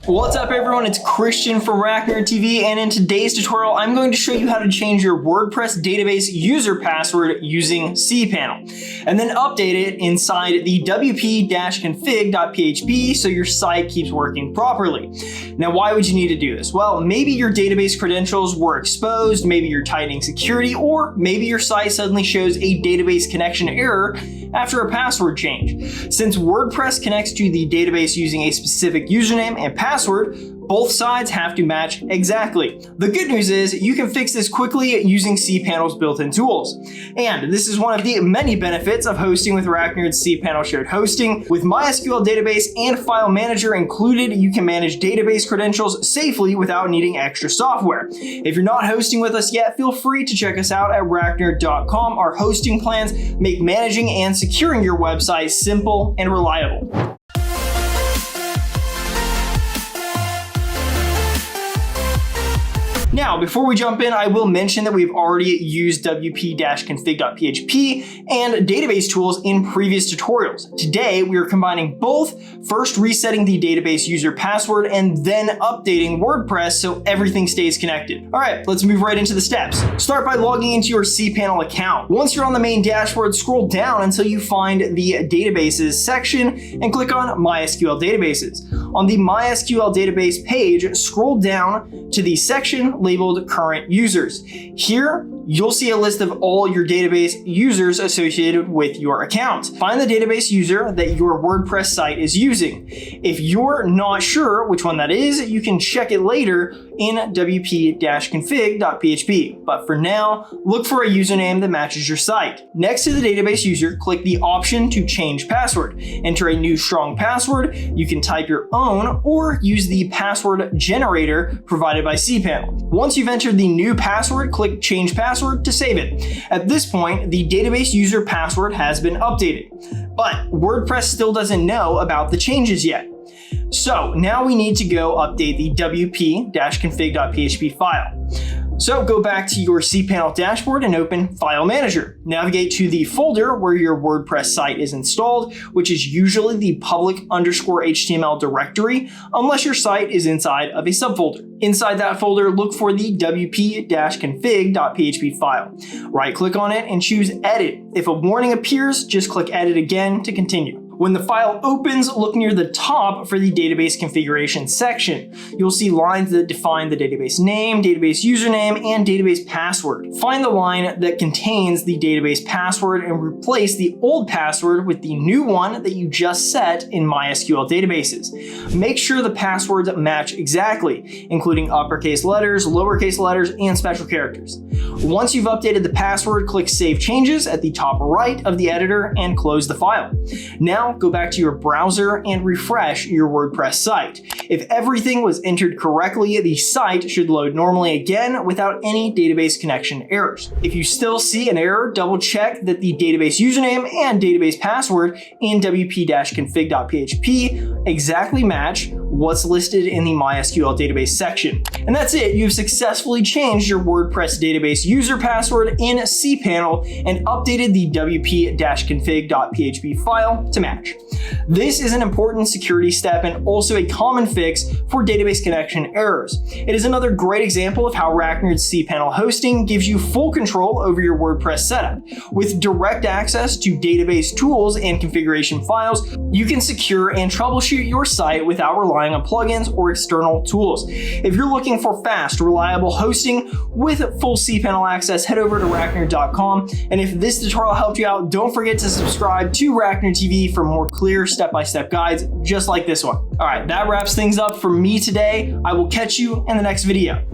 What's up everyone, it's Christian from RackNerd TV, and in today's tutorial I'm going to show you how to change your WordPress database user password using cPanel and then update it inside the wp-config.php so your site keeps working properly. Now why would you need to do this? Well, maybe your database credentials were exposed, maybe you're tightening security, or maybe your site suddenly shows a database connection error after a password change. Since WordPress connects to the database using a specific username and password, both sides have to match exactly. The good news is you can fix this quickly using cPanel's built-in tools. And this is one of the many benefits of hosting with RackNerd's cPanel shared hosting. With MySQL database and file manager included, you can manage database credentials safely without needing extra software. If you're not hosting with us yet, feel free to check us out at racknerd.com. Our hosting plans make managing and securing your website simple and reliable. Now, before we jump in, I will mention that we've already used wp-config.php and database tools in previous tutorials. Today, we are combining both, first resetting the database user password and then updating WordPress so everything stays connected. All right, let's move right into the steps. Start by logging into your cPanel account. Once you're on the main dashboard, scroll down until you find the databases section and click on MySQL databases. On the MySQL database page, scroll down to the section labeled current users. Here, you'll see a list of all your database users associated with your account. Find the database user that your WordPress site is using. If you're not sure which one that is, you can check it later in wp-config.php. But for now, look for a username that matches your site. Next to the database user, click the option to change password. Enter a new strong password. You can type your own or use the password generator provided by cPanel. Once you've entered the new password, click change password to save it. At this point, the database user password has been updated, but WordPress still doesn't know about the changes yet. So now we need to go update the wp-config.php file. So go back to your cPanel dashboard and open File Manager. Navigate to the folder where your WordPress site is installed, which is usually the public_HTML directory, unless your site is inside of a subfolder. Inside that folder, look for the wp-config.php file. Right-click on it and choose Edit. If a warning appears, just click Edit again to continue. When the file opens, look near the top for the database configuration section. You'll see lines that define the database name, database username, and database password. Find the line that contains the database password and replace the old password with the new one that you just set in MySQL databases. Make sure the passwords match exactly, including uppercase letters, lowercase letters, and special characters. Once you've updated the password, click Save Changes at the top right of the editor and close the file. Now, go back to your browser and refresh your WordPress site. If everything was entered correctly, the site should load normally again without any database connection errors. If you still see an error, double check that the database username and database password in wp-config.php exactly match what's listed in the MySQL database section. And that's it. You've successfully changed your WordPress database user password in cPanel and updated the wp-config.php file to match. This is an important security step and also a common fix for database connection errors. It is another great example of how RackNerd's cPanel hosting gives you full control over your WordPress setup. With direct access to database tools and configuration files, you can secure and troubleshoot your site without relying on plugins or external tools. If you're looking for fast, reliable hosting with full cPanel access, head over to racknerd.com. And if this tutorial helped you out, don't forget to subscribe to RackNerd TV for more clear step-by-step guides just like this one. All right, that wraps things up for me today. I will catch you in the next video.